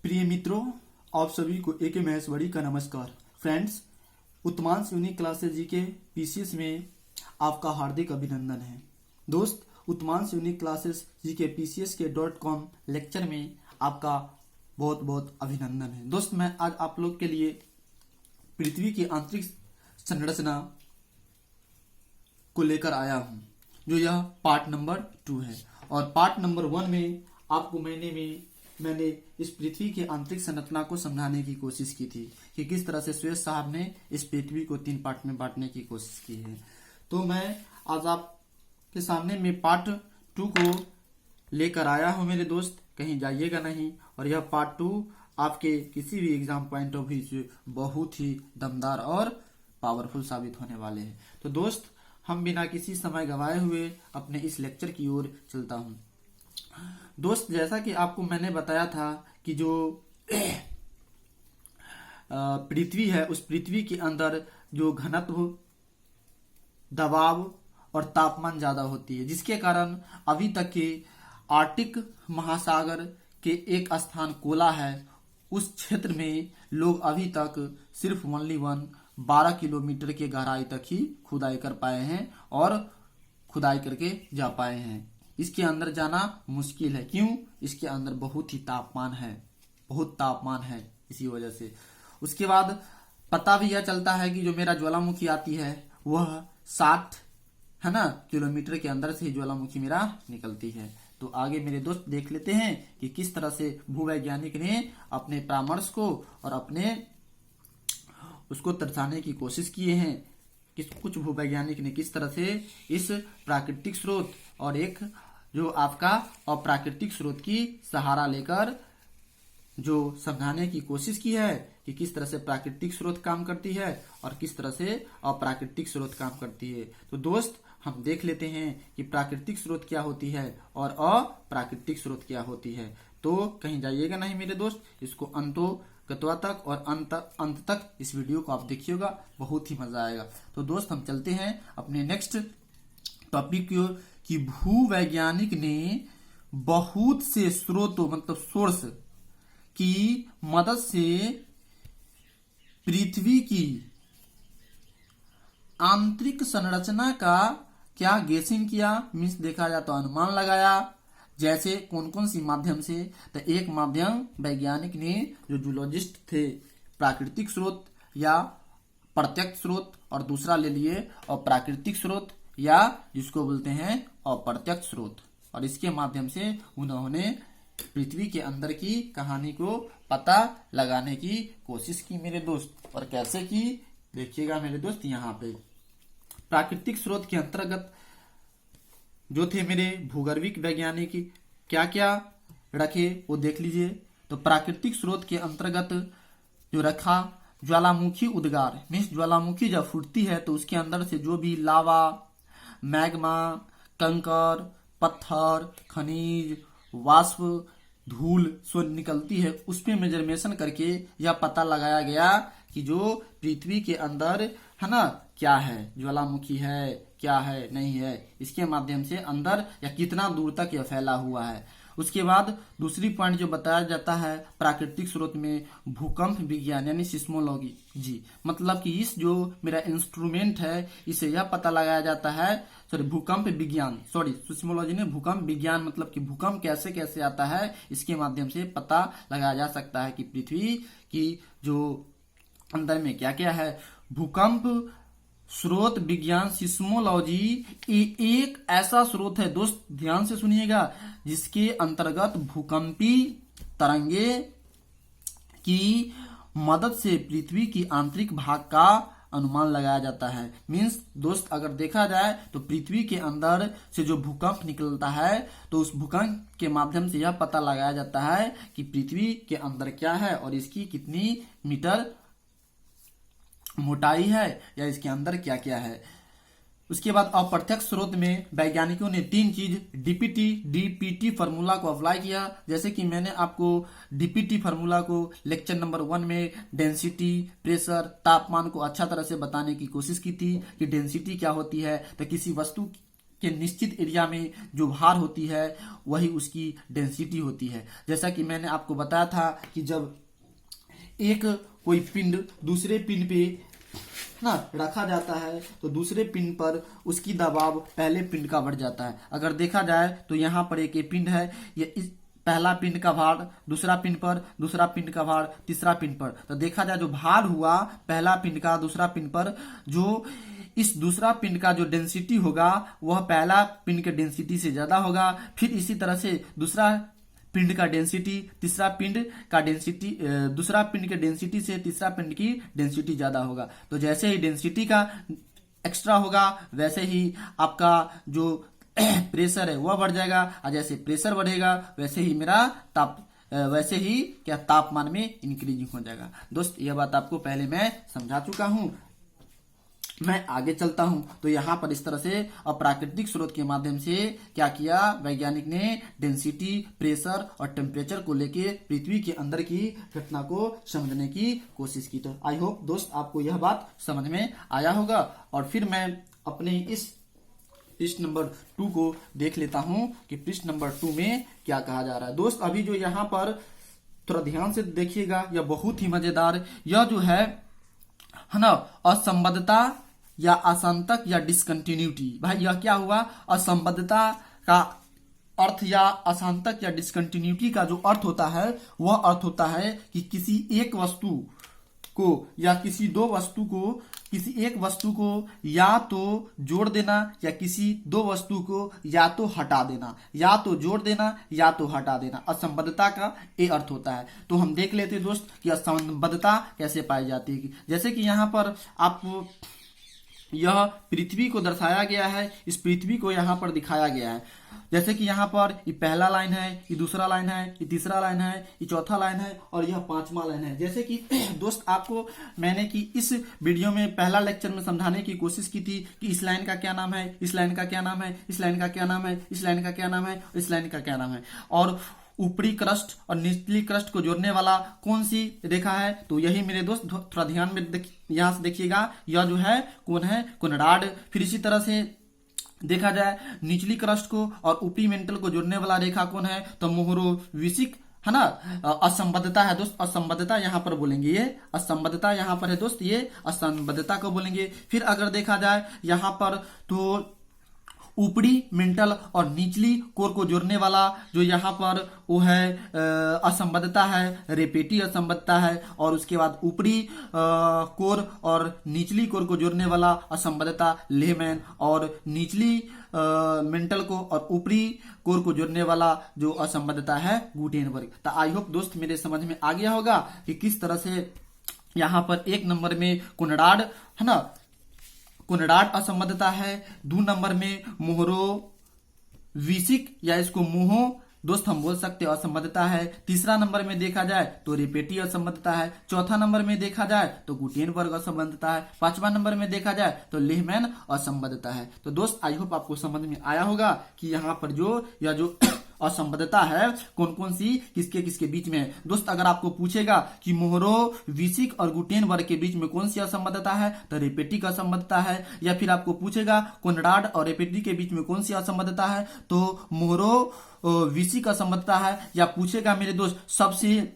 प्रिय मित्रों, आप सभी को ए के महेश्वरी का नमस्कार। फ्रेंड्स, उत्तमांश यूनिक क्लासेस जी के पीसीएस में आपका हार्दिक अभिनंदन है। दोस्त, उत्तमांश यूनिक क्लासेस जी के पीसीएस के .com लेक्चर में आपका बहुत बहुत अभिनंदन है। दोस्त, मैं आज आप लोग के लिए पृथ्वी की आंतरिक संरचना को लेकर आया हूं, जो यह पार्ट नंबर 2 है। और पार्ट नंबर 1 में आपको मैंने इस पृथ्वी की आंतरिक संरचना को समझाने की कोशिश की थी कि किस तरह से सुयश साहब ने इस पृथ्वी को 3 पार्ट में बांटने की कोशिश की है। तो मैं आज आपके सामने में पार्ट 2 को लेकर आया हूं मेरे दोस्त, कहीं जाइएगा नहीं। और यह पार्ट 2 आपके किसी भी एग्जाम पॉइंट ऑफ व्यू से बहुत ही दमदार और पावरफुल साबित होने वाले हैं। तो दोस्त, हम बिना किसी समय गवाए हुए अपने इस लेक्चर की ओर चलता हूं। दोस्त, जैसा कि आपको मैंने बताया था कि जो पृथ्वी है, उस पृथ्वी के अंदर जो घनत्व, दबाव और तापमान ज्यादा होती है, जिसके कारण अभी तक के आर्कटिक महासागर के एक स्थान कोला है, उस क्षेत्र में लोग अभी तक सिर्फ ओनली 12 किलोमीटर के गहराई तक ही खुदाई कर पाए हैं और खुदाई करके जा पाए हैं। इसके अंदर जाना मुश्किल है। क्यों? इसके अंदर बहुत ही तापमान है, बहुत तापमान है, इसी वजह से। उसके बाद पता भी यह चलता है कि जो मेरा ज्वालामुखी आती है वह 60 है ना किलोमीटर के अंदर से ही ज्वालामुखी मेरा निकलती है। तो आगे मेरे दोस्त देख लेते हैं कि किस तरह से भूवैज्ञानिक ने अपने परामर्श को और अपने उसको दर्शाने की कोशिश किए हैं। कुछ भूवैज्ञानिक ने किस तरह से इस प्राकृतिक स्रोत और एक जो आपका अप्राकृतिक स्रोत की सहारा लेकर जो समझाने की कोशिश की है कि किस तरह से प्राकृतिक स्रोत काम करती है और किस तरह से अप्राकृतिक स्रोत काम करती है। तो दोस्त, हम देख लेते हैं कि प्राकृतिक स्रोत क्या होती है और अप्राकृतिक स्रोत क्या होती है। तो कहीं जाइएगा नहीं मेरे दोस्त, इसको अंतोगत्वा तक और अंत तक इस वीडियो को आप देखिएगा, बहुत ही मजा आएगा। तो दोस्त, हम चलते हैं अपने नेक्स्ट टॉपिक की ओर कि भूवैज्ञानिक ने बहुत से स्रोतों मतलब सोर्स की मदद से पृथ्वी की आंतरिक संरचना का क्या गेसिंग किया, मीन्स देखा जाए तो अनुमान लगाया। जैसे कौन कौन सी माध्यम से? तो एक माध्यम वैज्ञानिक ने, जो जूलॉजिस्ट थे, प्राकृतिक स्रोत या प्रत्यक्ष स्रोत, और दूसरा ले लिए अप्राकृतिक स्रोत या जिसको बोलते हैं अप्रत्यक्ष स्रोत। और इसके माध्यम से उन्होंने पृथ्वी के अंदर की कहानी को पता लगाने की कोशिश की मेरे दोस्त। और कैसे की, देखिएगा मेरे दोस्त। यहाँ पे प्राकृतिक स्रोत के अंतर्गत जो थे मेरे भूगर्भिक वैज्ञानिक क्या क्या रखे वो देख लीजिए। तो प्राकृतिक स्रोत के अंतर्गत जो रखा, ज्वालामुखी उद्गार, मीन्स ज्वालामुखी जब फूटती है तो उसके अंदर से जो भी लावा, मैग्मा, कंकर, पत्थर, खनिज, वाष्प, धूल सो निकलती है, उस पे मेजरमेशन करके यह पता लगाया गया कि जो पृथ्वी के अंदर है ना क्या है, ज्वालामुखी है, क्या है, नहीं है, इसके माध्यम से अंदर या कितना दूर तक यह फैला हुआ है। उसके बाद दूसरी पॉइंट जो बताया जाता है प्राकृतिक स्रोत में, भूकंप विज्ञान यानी सिस्मोलॉजी जी, मतलब कि इस जो मेरा इंस्ट्रूमेंट है इसे यह पता लगाया जाता है, भूकंप विज्ञान, सिस्मोलॉजी ने भूकंप विज्ञान मतलब कि भूकंप कैसे कैसे आता है, इसके माध्यम से पता लगाया जा सकता है कि पृथ्वी की जो अंदर में क्या क्या है। भूकंप स्रोत विज्ञान सिस्मोलॉजी एक ऐसा स्रोत है दोस्त, ध्यान से सुनिएगा, जिसके अंतर्गत भूकंपी तरंगे की मदद से पृथ्वी की आंतरिक भाग का अनुमान लगाया जाता है। मीन्स दोस्त, अगर देखा जाए तो पृथ्वी के अंदर से जो भूकंप निकलता है तो उस भूकंप के माध्यम से यह पता लगाया जाता है कि पृथ्वी के अंदर क्या है और इसकी कितनी मीटर मोटाई है या इसके अंदर क्या क्या है। उसके बाद अप्रत्यक्ष स्रोत में वैज्ञानिकों ने 3 चीज डीपीटी फार्मूला को अप्लाई किया। जैसे कि मैंने आपको डीपीटी फार्मूला को लेक्चर नंबर 1 में डेंसिटी, प्रेशर, तापमान को अच्छा तरह से बताने की कोशिश की थी कि डेंसिटी क्या होती है, तो किसी वस्तु के निश्चित एरिया में जो भार होती है वही उसकी डेंसिटी होती है। जैसा कि मैंने आपको बताया था कि जब एक कोई पिंड दूसरे पिंड पे ना रखा जाता है तो दूसरे पिंड पर उसकी दबाव पहले पिंड का बढ़ जाता है। अगर देखा जाए तो यहाँ पर एक पिंड है, ये इस पहला पिंड का भार दूसरा पिंड पर, दूसरा पिंड का भार तीसरा पिंड पर, तो देखा जाए जो भार हुआ पहला पिंड का दूसरा पिंड पर, जो इस दूसरा पिंड का जो डेंसिटी होगा वह पहला पिंड के डेंसिटी से ज्यादा होगा। फिर इसी तरह से दूसरा पिंड का डेंसिटी तीसरा पिंड का डेंसिटी दूसरा पिंड के डेंसिटी से तीसरा पिंड की डेंसिटी ज्यादा होगा। तो जैसे ही डेंसिटी का एक्स्ट्रा होगा वैसे ही आपका जो प्रेशर है वह बढ़ जाएगा, और जैसे प्रेशर बढ़ेगा वैसे ही मेरा वैसे ही क्या तापमान में इंक्रीजिंग हो जाएगा। दोस्त यह बात आपको पहले मैं समझा चुका हूं। मैं आगे चलता हूं तो यहाँ पर इस तरह से अप्राकृतिक स्रोत के माध्यम से क्या किया, वैज्ञानिक ने डेंसिटी, प्रेशर और टेम्परेचर को लेके पृथ्वी के अंदर की घटना को समझने की कोशिश की। तो आई होप दोस्त आपको यह बात समझ में आया होगा। और फिर मैं अपने इस पृष्ठ नंबर 2 को देख लेता हूं कि पृष्ठ नंबर 2 में क्या कहा जा रहा है। दोस्त अभी जो यहाँ पर थोड़ा ध्यान से देखिएगा, यह बहुत ही मजेदार, यह जो है ना असंबद्धता या असंतक या डिसकंटिन्यूटी। भाई यह क्या हुआ, असंबद्धता का अर्थ या असंतक या डिसकंटिन्यूटी का जो अर्थ होता है वह अर्थ होता है कि किसी एक वस्तु को या किसी दो वस्तु को, किसी एक वस्तु को या तो जोड़ देना या किसी दो वस्तु को या तो हटा देना, या तो जोड़ देना या तो हटा देना, असंबद्धता का ये अर्थ होता है। तो हम देख लेते हैं दोस्त कि असंबद्धता कैसे पाई जाती है। जैसे कि यहाँ पर आपको यह पृथ्वी को दर्शाया गया है, इस पृथ्वी को यहाँ पर दिखाया गया है। जैसे कि यहाँ पर ये पहला लाइन है, ये दूसरा लाइन है, ये तीसरा लाइन है, ये चौथा लाइन है और यह पांचवा लाइन है। जैसे कि दोस्त आपको मैंने कि इस वीडियो में पहला लेक्चर में समझाने की कोशिश की थी कि इस लाइन का क्या नाम है, इस लाइन का क्या नाम है, इस लाइन का क्या नाम है, इस लाइन का क्या नाम है, इस लाइन का क्या नाम है, और ऊपरी क्रस्ट और निचली क्रस्ट को जोड़ने वाला कौन सी रेखा है। तो यही मेरे दोस्त थोड़ा ध्यान में यहाँ से देखिएगा, यह जो है कौन है, कोनराड। फिर इसी तरह से देखा जाए निचली क्रस्ट को और ऊपरी मेंटल को जोड़ने वाला रेखा कौन है, तो मोहरोविसिक है ना। असंबद्धता है दोस्त, असंबद्धता यहाँ पर बोलेंगे, ये असंबद्धता यहाँ पर है दोस्त, ये असंबद्धता को बोलेंगे। फिर अगर देखा जाए यहाँ पर तो ऊपरी मेंटल और निचली कोर को जोड़ने वाला जो यहाँ पर वो है असंबद्धता है, रेपेटी असंबद्धता है। और उसके बाद ऊपरी कोर और निचली कोर को जोड़ने वाला असंबद्धता लेहमैन, और निचली मेंटल को और ऊपरी कोर को जोड़ने वाला जो असंबद्धता है गुटेनबर्ग। तो आई होप दोस्त मेरे समझ में आ गया होगा कि किस तरह से यहाँ पर एक नंबर में कोनराड है ना, कोनराड असंबद्धता है। 2 नंबर में मोहरोविसिक या इसको मोहो दोस्त हम बोल सकते हैं असंबद्धता है। तीसरा नंबर में देखा जाए तो रेपेटी असंबद्धता है। चौथा नंबर में देखा जाए तो गुटेनबर्ग असंबद्धता है। 5वां नंबर में देखा जाए तो लेहमैन असंबद्धता है। तो दोस्त आई होप आपको समझ में आया होगा कि यहाँ पर जो या जो असंबद्धता है कौन कौन सी किसके किसके बीच में है। दोस्त अगर आपको पूछेगा कि मोहरोविसिक और गुटेनबर्ग के बीच में कौन सी असंबद्धता है तो रेपेटिक असंबद्धता है। या फिर आपको पूछेगा कोनराड और रेपेटिक के बीच में कौन सी असंबद्धता है तो मोहरोविसिक असंबद्धता है। या पूछेगा मेरे दोस्त सबसे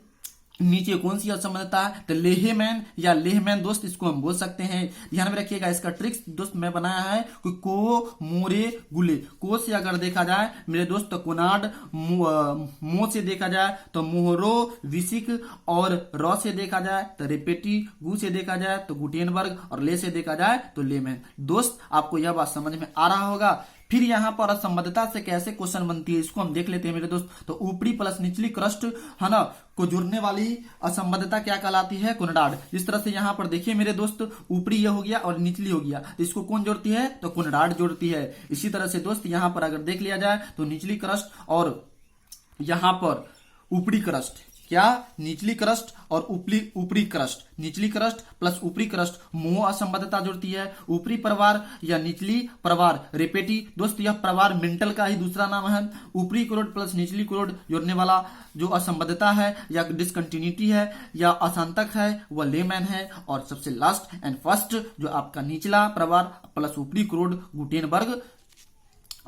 नीचे कौन सी असंबद्धता है तो लेहमैन या लेहमैन दोस्त इसको हम बोल सकते हैं। ध्यान में रखिएगा, इसका ट्रिक्स दोस्त मैं बनाया है कि को मोरे गुले। को से अगर देखा जाए मेरे दोस्त तो कोनाड, मो से देखा जाए तो मोहरोविसिक, और र से देखा जाए तो रेपेटी, गु से देखा जाए तो गुटेनबर्ग और ले से देखा जाए तो लेमैन। दोस्त आपको यह बात समझ में आ रहा होगा। फिर यहाँ पर असंबद्धता से कैसे क्वेश्चन बनती है इसको हम देख लेते हैं मेरे दोस्त। तो ऊपरी प्लस निचली क्रस्ट है ना को जोड़ने वाली असंबद्धता क्या कहलाती है, कोनराड। इस तरह से यहाँ पर देखिए मेरे दोस्त, ऊपरी ये हो गया और निचली हो गया, इसको कौन जोड़ती है तो कोनराड जोड़ती है। इसी तरह से दोस्त यहाँ पर अगर देख लिया जाए तो निचली क्रस्ट और यहाँ पर ऊपरी क्रस्ट, क्या निचली क्रस्ट और ऊपरी क्रस्ट, निचली क्रस्ट प्लस ऊपरी क्रस्ट मोह असंबद्धता जोड़ती है। ऊपरी प्रवार या निचली प्रवार रेपेटी दोस्त, यह प्रवार मेंटल का ही दूसरा नाम है। ऊपरी क्रोड प्लस निचली क्रोड जोड़ने वाला जो असंबद्धता है या डिसकंटिन्यूटी है या अशांतक है वह लेमैन है। और सबसे लास्ट एंड फर्स्ट जो आपका निचला प्रवार प्लस ऊपरी क्रोड गुटेनबर्ग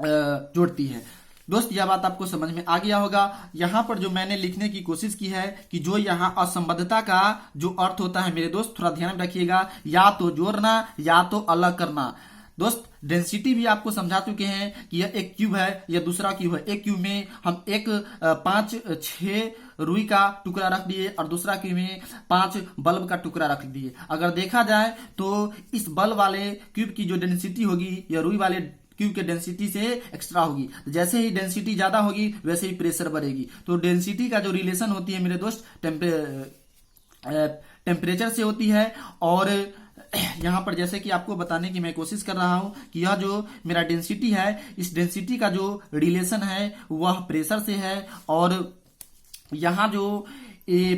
जोड़ती है। दोस्त यह बात आपको समझ में आ गया होगा। यहाँ पर जो मैंने लिखने की कोशिश की है कि जो यहाँ असंबद्धता का जो अर्थ होता है मेरे दोस्त, थोड़ा ध्यान में रखिएगा, या तो जोड़ना या तो अलग करना। दोस्त डेंसिटी भी आपको समझा चुके हैं कि यह एक क्यूब है, यह दूसरा क्यूब है। एक क्यूब में हम 6 रुई का टुकड़ा रख दिए और दूसरा क्यूब में 5 बल्ब का टुकड़ा रख दिए। अगर देखा जाए तो इस बल्ब वाले क्यूब की जो डेंसिटी होगी यह रुई वाले क्यूब के डेंसिटी से एक्स्ट्रा होगी। जैसे ही डेंसिटी ज्यादा होगी वैसे ही प्रेशर बढ़ेगी। तो डेंसिटी का जो रिलेशन होती है मेरे दोस्त टेम्परेचर से होती है। और यहाँ पर जैसे कि आपको बताने की मैं कोशिश कर रहा हूं कि यह जो मेरा डेंसिटी है, इस डेंसिटी का जो रिलेशन है वह प्रेशर से है। और यहाँ जो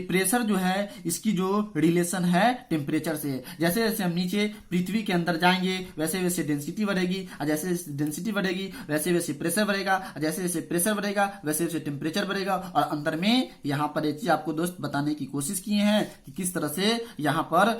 प्रेशर जो है इसकी जो रिलेशन है टेम्परेचर से है। जैसे जैसे हम नीचे पृथ्वी के अंदर जाएंगे वैसे वैसे डेंसिटी बढ़ेगी, और जैसे जैसे डेंसिटी बढ़ेगी वैसे वैसे प्रेशर बढ़ेगा, और जैसे जैसे प्रेशर बढ़ेगा वैसे वैसे टेम्परेचर बढ़ेगा। और अंदर में यहाँ पर एक चीज आपको दोस्त बताने की कोशिश किए हैं कि किस तरह से यहाँ पर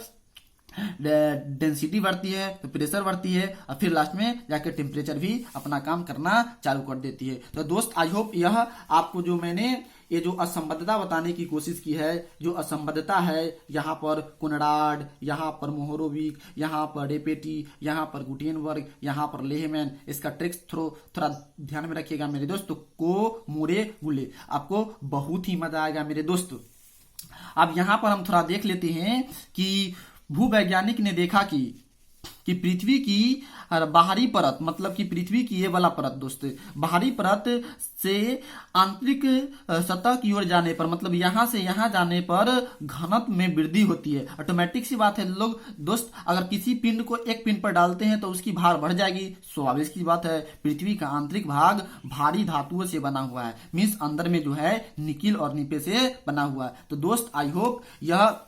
डेंसिटी बढ़ती है तो प्रेशर बढ़ती है, और फिर लास्ट में जाकर टेम्परेचर भी अपना काम करना चालू कर देती है। तो दोस्त आई होप यह आपको जो मैंने ये जो असंबद्धता बताने की कोशिश की है, जो असंबद्धता है यहाँ पर कोनराड, यहाँ पर मोहरोविक, यहाँ पर रेपेटी, यहाँ पर गुटेनबर्ग, यहाँ पर लेहमैन, इसका ट्रिक्स थोड़ा ध्यान में रखिएगा मेरे दोस्त। तो को मोरे गुले आपको बहुत ही मजा आएगा मेरे दोस्त। अब यहाँ पर हम थोड़ा देख लेते हैं कि भूवैज्ञानिक ने देखा कि पृथ्वी की बाहरी परत, मतलब कि पृथ्वी की ये वाला परत दोस्त, बाहरी परत से आंतरिक सतह की ओर जाने पर, मतलब यहां से यहां जाने पर घनत्व में वृद्धि होती है। ऑटोमेटिक सी बात है लोग दोस्त, अगर किसी पिंड को एक पिंड पर डालते हैं तो उसकी भार बढ़ जाएगी, स्वाभाविक सी बात है। पृथ्वी का आंतरिक भाग भारी धातुओं से बना हुआ है, मीन्स अंदर में जो है निकिल और निपे से बना हुआ है। तो दोस्त आई होप यह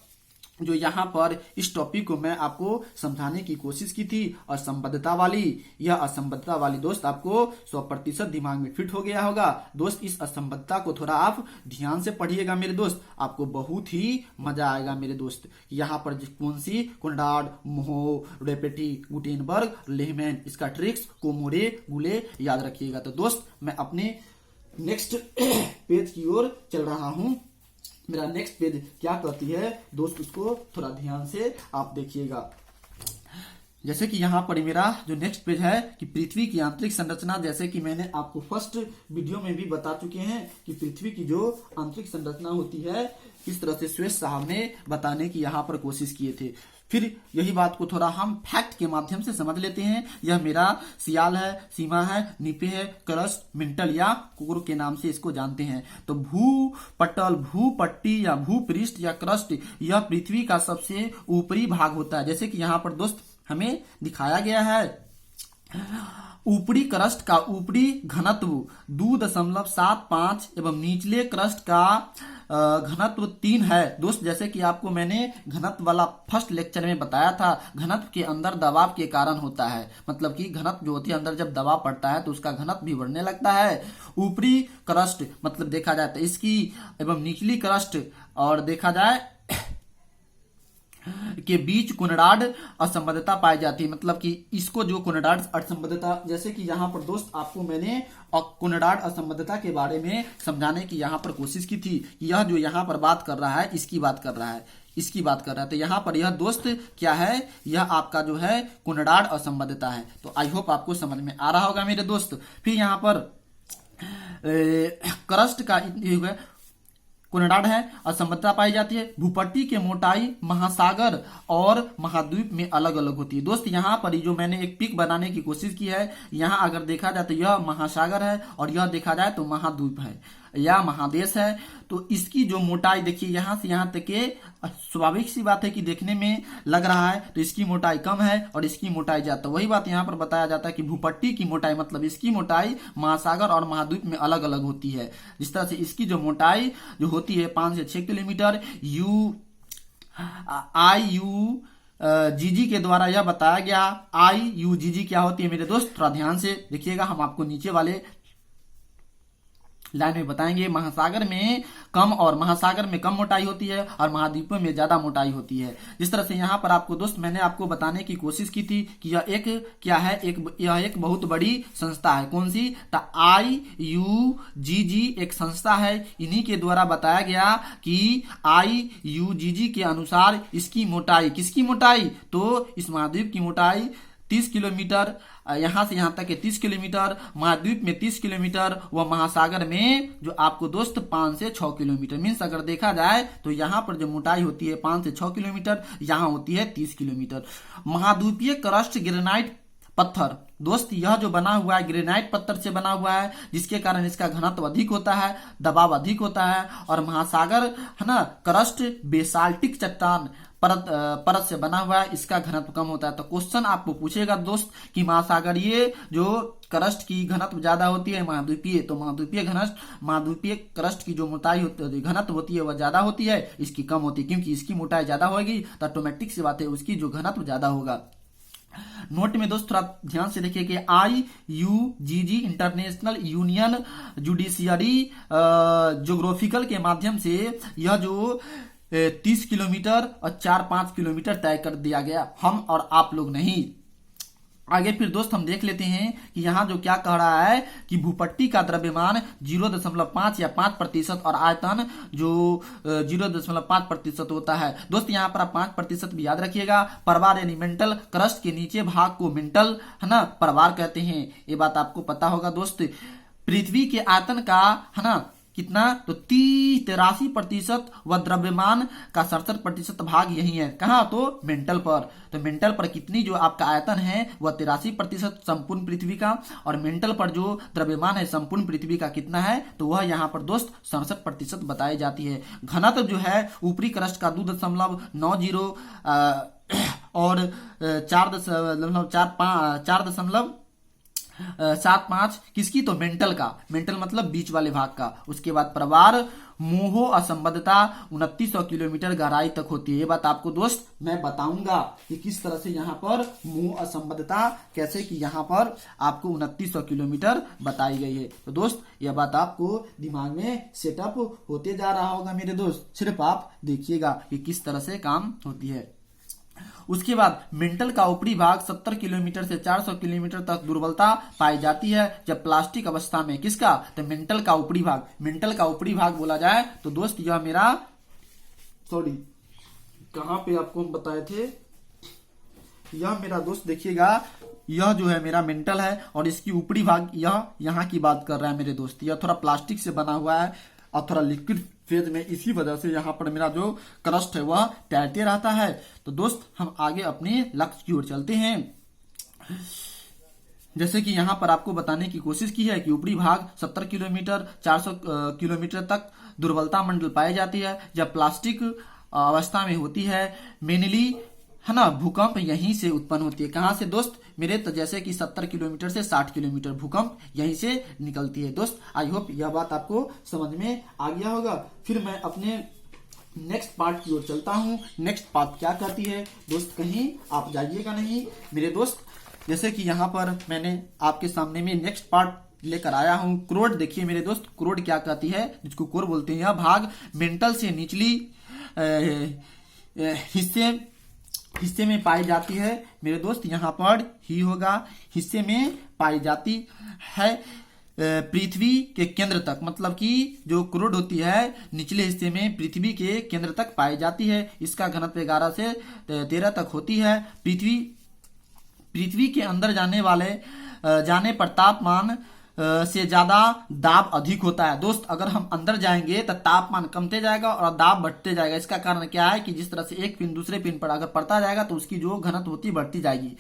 जो यहाँ पर इस टॉपिक को मैं आपको समझाने की कोशिश की थी असंबद्धता वाली, यह असंबद्धता वाली दोस्त आपको 100% दिमाग में फिट हो गया होगा। दोस्त इस असंबद्धता को थोड़ा आप ध्यान से पढ़िएगा मेरे दोस्त, आपको बहुत ही मजा आएगा मेरे दोस्त। यहाँ पर कौन सी कोनराड, मोहो, रेपेटी, गुटेनबर्ग, लेहमैन, इसका ट्रिक्स कोमोरे गुले याद रखिएगा। तो दोस्त मैं अपने नेक्स्ट पेज की ओर चल रहा हूँ। मेरा नेक्स्ट पेज क्या कहती है दोस्त, उसको थोड़ा ध्यान से आप देखिएगा। जैसे कि यहाँ पर मेरा जो नेक्स्ट पेज है कि पृथ्वी की आंतरिक संरचना, जैसे कि मैंने आपको फर्स्ट वीडियो में भी बता चुके हैं कि पृथ्वी की जो आंतरिक संरचना होती है किस तरह से श्वेत साहब ने बताने की यहाँ पर कोशिश किए थे। फिर यही बात को थोड़ा हम फैक्ट के माध्यम से समझ लेते हैं। यह मेरा सियाल है, सीमा है, निपे है, क्रस्ट, मिंटल या कोर के नाम से इसको जानते हैं। तो भूपटल, भूपट्टी या भूपृष्ठ या क्रस्ट यह पृथ्वी का सबसे ऊपरी भाग होता है। जैसे कि यहाँ पर दोस्त हमें दिखाया गया है, ऊपरी क्रस्ट का ऊपरी घनत्व 2.75 एवं निचले क्रस्ट का घनत्व 3 है। दोस्त जैसे कि आपको मैंने घनत्व वाला फर्स्ट लेक्चर में बताया था, घनत्व के अंदर दबाव के कारण होता है, मतलब कि घनत्व जो होती है अंदर जब दबाव पड़ता है तो उसका घनत्व भी बढ़ने लगता है। ऊपरी क्रस्ट मतलब देखा जाए तो इसकी एवं निचली क्रस्ट और देखा जाए के बीच कोनराड असंबद्धता पाई जाती है, मतलब कि इसको जो कोनराड असंबद्धता, जैसे कि यहाँ पर दोस्त आपको मैंने कोनराड असंबद्धता के बारे में समझाने की यहाँ पर कोशिश की थी कि यह जो यहाँ पर बात कर रहा है इसकी बात कर रहा है, इसकी बात कर रहा है। तो यहाँ पर यह दोस्त क्या है, यह आपका जो है कोनराड असंबद्धता है। तो आई होप आपको समझ में आ रहा होगा मेरे दोस्त। फिर यहाँ पर क्रस्ट का कोनराड है, असंबद्धता पाई जाती है। भूपट्टी की मोटाई महासागर और महाद्वीप में अलग अलग होती है। दोस्त यहाँ पर जो मैंने एक पिक बनाने की कोशिश की है, यहाँ अगर देखा जाए तो यह महासागर है और यह देखा जाए तो महाद्वीप है या महादेश है। तो इसकी जो मोटाई देखिए यहाँ से यहाँ तक के, स्वाभाविक सी बात है कि देखने में लग रहा है तो इसकी मोटाई कम है और इसकी मोटाई ज्यादा। वही बात यहाँ पर बताया जाता है कि भूपट्टी की मोटाई मतलब इसकी मोटाई महासागर और महाद्वीप में अलग अलग होती है। जिस तरह से इसकी जो मोटाई जो होती है 5 से 6 किलोमीटर, IUGG के द्वारा यह बताया गया। IUGG क्या होती है मेरे दोस्त, थोड़ा ध्यान से देखिएगा, हम आपको नीचे वाले लाइन में बताएंगे। महासागर में कम और महासागर में कम मोटाई होती है और महाद्वीपों में ज्यादा मोटाई होती है। जिस तरह से यहाँ पर आपको दोस्त मैंने आपको बताने की कोशिश की थी कि यह एक क्या है, यह एक बहुत बड़ी संस्था है। कौन सी? IUGG एक संस्था है। इन्हीं के द्वारा बताया गया कि IUGG के अनुसार इसकी मोटाई, किसकी मोटाई? तो इस महाद्वीप की मोटाई 30 किलोमीटर, यहां से यहां तक है 30 किलोमीटर, महाद्वीप में 30 किलोमीटर, व महासागर में जो आपको दोस्त 5 से 6 किलोमीटर। मीन्स अगर देखा जाए तो यहाँ पर जो मोटाई होती है 5 से 6 किलोमीटर, यहाँ होती है 30 किलोमीटर। महाद्वीपीय क्रस्ट ग्रेनाइट पत्थर, दोस्त यह जो बना हुआ है ग्रेनाइट पत्थर से बना हुआ है, जिसके कारण इसका घनत्व अधिक होता है, दबाव अधिक होता है। और महासागर है ना, क्रस्ट बेसाल्टिक चट्टान परत से बना हुआ है, इसका घनत्व कम होता है। तो क्वेश्चन आपको पूछेगा दोस्त कि महासागरीय जो क्रस्ट की घनत्व ज्यादा होती है महाद्वीपीय, तो महाद्वीपीय क्रस्ट की जो मोटाई होती है, घनत्व होती है, वह ज्यादा होती है, इसकी कम होती है। क्योंकि इसकी मोटाई ज्यादा होगी तो ऑटोमेटिक सी बात है उसकी जो घनत्व ज्यादा होगा। नोट में दोस्त थोड़ा ध्यान से देखिए कि IUGG international union judiciary geographical के माध्यम से यह जो 30 किलोमीटर और 4-5 किलोमीटर तय कर दिया गया, हम और आप लोग नहीं। आगे फिर दोस्त हम देख लेते हैं कि यहाँ जो क्या कह रहा है कि भूपट्टी का द्रव्यमान 0.5 या 5% और आयतन जो 0.5% होता है। दोस्त यहाँ पर आप 5% भी याद रखिएगा। परवार यानी मेंटल, क्रस्ट के नीचे भाग को मेंटल है ना परवार कहते हैं, ये बात आपको पता होगा दोस्त। पृथ्वी के आयतन का है ना कितना? तो 83% व द्रव्यमान का 67% भाग यही है। कहाँ? तो मेंटल पर। तो मेंटल पर कितनी जो आपका आयतन है वह 83% संपूर्ण पृथ्वी का, और मेंटल पर जो द्रव्यमान है संपूर्ण पृथ्वी का कितना है? तो वह यहाँ पर दोस्त 67% बताई जाती है। घनत्व जो है ऊपरी क्रस्ट का 2.90 और 4.75 किसकी? तो मेंटल का। मेंटल मतलब बीच वाले भाग का। उसके बाद प्रवार मोहो असंबद्धता 2900 किलोमीटर गहराई तक होती है। ये बात आपको दोस्त मैं बताऊंगा कि किस तरह से यहाँ पर मोह असंबद्धता कैसे कि यहाँ पर आपको 2900 किलोमीटर बताई गई है। तो दोस्त यह बात आपको दिमाग में सेटअप होते जा रहा होगा मेरे दोस्त, सिर्फ आप देखिएगा कि किस तरह से काम होती है। उसके बाद मेंटल का ऊपरी भाग 70 किलोमीटर से 400 किलोमीटर तक दुर्बलता पाई जाती है जब प्लास्टिक अवस्था में। किसका? तो मेंटल का ऊपरी भाग। मेंटल का ऊपरी भाग बोला जाए तो दोस्त यह मेरा कहां पे आपको हम बताए थे, यह मेरा दोस्त देखिएगा, यह जो है मेरा मेंटल है और इसकी ऊपरी भाग यह यहाँ की बात कर रहा है मेरे दोस्त। यह थोड़ा प्लास्टिक से बना हुआ है और थोड़ा लिक्विड फेज में, इसी वजह से यहाँ पर मेरा जो क्रस्ट है वह तैरते रहता है। तो दोस्त हम आगे अपने लक्ष्य की ओर चलते हैं। जैसे कि यहाँ पर आपको बताने की कोशिश की है कि ऊपरी भाग 70 किलोमीटर 400 किलोमीटर तक दुर्बलता मंडल पाई जाती है जब प्लास्टिक अवस्था में होती है। मेनली है ना भूकंप यहीं से उत्पन्न होती है। कहाँ से दोस्त मेरे? तो जैसे कि 70 किलोमीटर से 60 किलोमीटर भूकंप यहीं से निकलती है। दोस्त आई होप यह बात आपको समझ में आ गया होगा। फिर मैं अपने नेक्स्ट पार्ट की ओर चलता हूँ। नेक्स्ट पार्ट क्या कहती है दोस्त, कहीं आप जाइएगा नहीं मेरे दोस्त। जैसे कि यहाँ पर मैंने आपके सामने में नेक्स्ट पार्ट लेकर आया हूँ। क्रोड देखिए मेरे दोस्त, क्रोड क्या कहती है, जिसको कोर बोलते हैं। यह भाग मेंटल से निचली हिस्से में पाई जाती है मेरे दोस्त। यहाँ पर ही होगा, हिस्से में पाई जाती है पृथ्वी के केंद्र तक, मतलब कि जो क्रोड होती है निचले हिस्से में पृथ्वी के केंद्र तक पाई जाती है। इसका घनत्व 11 से 13 तक होती है। पृथ्वी के अंदर जाने पर तापमान से ज्यादा दाब अधिक होता है। दोस्त अगर हम अंदर जाएंगे तो तापमान कमते जाएगा और दाब बढ़ते जाएगा। इसका कारण क्या है कि जिस तरह से एक पिन दूसरे पिन पर अगर पड़ता जाएगा तो उसकी जो घनत्व होती बढ़ती जाएगी।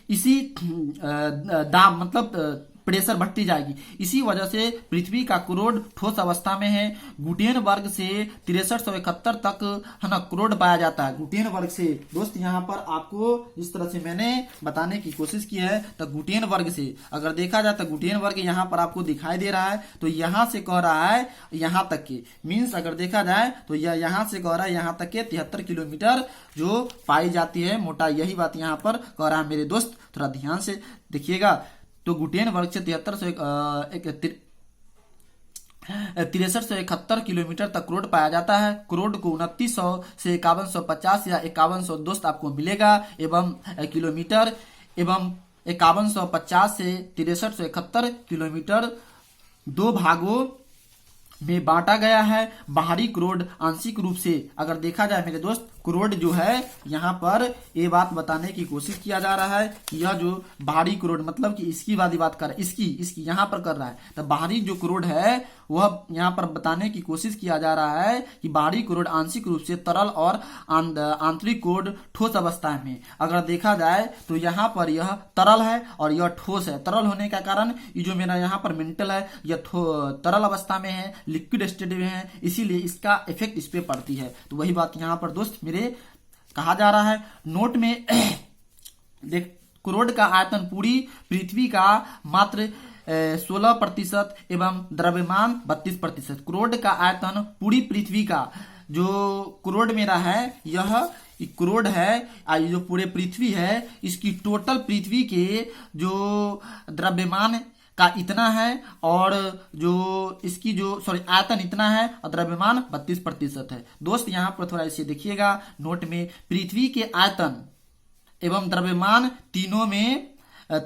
इसी दाब मतलब प्रेशर बढ़ती जाएगी। इसी वजह से पृथ्वी का क्रोड ठोस अवस्था में है। गुटेनबर्ग से 6371 तक है ना क्रोड पाया जाता है। गुटेनबर्ग से दोस्त यहाँ पर आपको इस तरह से मैंने बताने की कोशिश की है। तो गुटेनबर्ग से अगर देखा जाए तो गुटेनबर्ग यहाँ पर आपको दिखाई दे रहा है। तो यहाँ से कह रहा है यहाँ तक के, मीन्स अगर देखा जाए तो यह यहाँ से कह रहा है यहाँ तक के 73 किलोमीटर जो पाई जाती है मोटाई। यही बात यहाँ पर कह रहा है मेरे दोस्त, थोड़ा ध्यान से देखिएगा। तो गुटेनबर्ग से 6371 किलोमीटर तक क्रोड पाया जाता है। क्रोड को 2900 से 5150 या 5100 दोस्त आपको मिलेगा एवं किलोमीटर एवं 5150 से 6371 किलोमीटर दो भागों में बांटा गया है। बाहरी क्रोड आंशिक रूप से अगर देखा जाए मेरे दोस्त, क्रोड जो है यहाँ पर ये बात बताने की कोशिश किया जा रहा है कि यह जो बाहरी क्रोड मतलब कि इसकी बात कर इसकी यहाँ पर कर रहा है, तो बाहरी जो क्रोड है वह यहाँ पर बताने की कोशिश किया जा रहा है कि बाहरी क्रोड आंशिक रूप से तरल और आंतरिक क्रोड ठोस अवस्था में। अगर देखा जाए तो यहाँ पर यह तरल है और यह ठोस है। तरल होने का कारण ये जो मेरा यहाँ पर मेंटल है यह तरल अवस्था में है, लिक्विड स्टेट में है, इसीलिए इसका इफेक्ट इस पे पड़ती है। तो वही बात यहाँ पर दोस्त मेरे कहा जा रहा है। नोट में देख, क्रोड का आयतन पूरी पृथ्वी का मात्र 16% एवं द्रव्यमान 32%। क्रोड का आयतन पूरी पृथ्वी का जो क्रोड मेरा है यह क्रोड है, जो पूरे पृथ्वी है इसकी टोटल पृथ्वी के जो द्रव्यमान का इतना है और जो इसकी जो आयतन इतना है और द्रव्यमान 32% है। दोस्त यहाँ पर थोड़ा इसे देखिएगा नोट में, पृथ्वी के आयतन एवं द्रव्यमान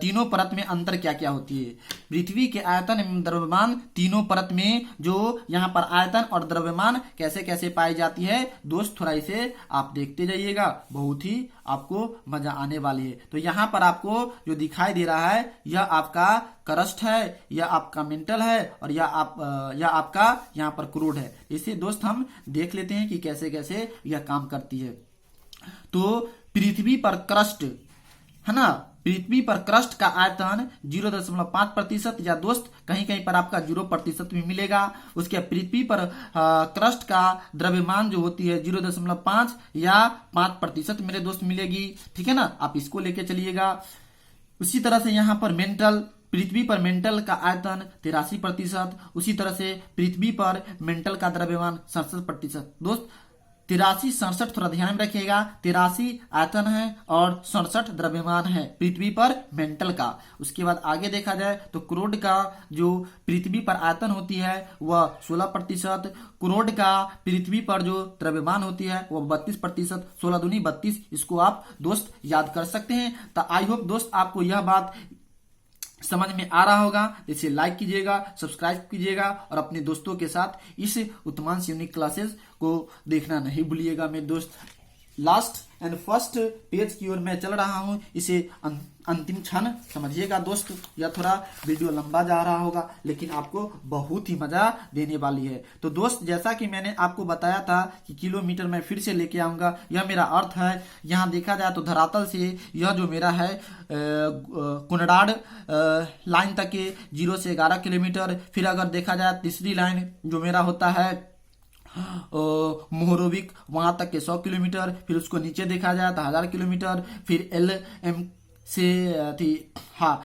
तीनों परत में अंतर क्या क्या होती है। पृथ्वी के आयतन एवं द्रव्यमान तीनों परत में जो यहाँ पर आयतन और द्रव्यमान कैसे कैसे पाई जाती है दोस्त, थोड़ा इसे आप देखते जाइएगा, बहुत ही आपको मजा आने वाली है। तो यहाँ पर आपको जो दिखाई दे रहा है यह आपका क्रस्ट है, यह आपका मेंटल है और यह आपका यहाँ पर क्रूड है। इसे दोस्त हम देख लेते हैं कि कैसे कैसे यह काम करती है। तो पृथ्वी पर क्रस्ट है ना, पृथ्वी पर क्रस्ट का आयतन 0.5% या दोस्त कहीं कहीं पर आपका 0% भी मिलेगा। उसके पृथ्वी पर क्रस्ट का द्रव्यमान जो होती है 0.5 या 5% मेरे दोस्त मिलेगी। ठीक है ना, आप इसको लेके चलिएगा। उसी तरह से यहाँ पर मेंटल, पृथ्वी पर मेंटल का आयतन 83%, उसी तरह से पृथ्वी पर मेंटल का द्रव्यमान 67%। दोस्त 83-67 थोड़ा ध्यान में रखिएगा, 83 आयतन है और 67 द्रव्यमान है पृथ्वी पर मेंटल का। उसके बाद आगे देखा जाए तो क्रोड का जो पृथ्वी पर आयतन होती है वह 16%, क्रोड का पृथ्वी पर जो द्रव्यमान होती है वह 32%, 16 दूनी 32। इसको आप दोस्त याद कर सकते हैं। तो आई होप दोस्त आपको यह बात समझ में आ रहा होगा। इसे लाइक कीजिएगा, सब्सक्राइब कीजिएगा और अपने दोस्तों के साथ इस उत्तमांश यूनिक क्लासेस को देखना नहीं भूलिएगा। मेरे दोस्त लास्ट एंड फर्स्ट पेज की ओर मैं चल रहा हूं, इसे अंतिम क्षण समझिएगा दोस्त। यह थोड़ा वीडियो लंबा जा रहा होगा लेकिन आपको बहुत ही मजा देने वाली है। तो दोस्त जैसा कि मैंने आपको बताया था कि किलोमीटर में फिर से लेके आऊंगा, यह मेरा अर्थ है। यहाँ देखा जाए तो धरातल से यह जो मेरा है कुनडाड लाइन तक के 0 से 11 किलोमीटर। फिर अगर देखा जाए तीसरी लाइन जो मेरा होता है मोहरोविक, वहां तक के 100 किलोमीटर। फिर उसको नीचे देखा जाए तो 1000 किलोमीटर। फिर LM से थी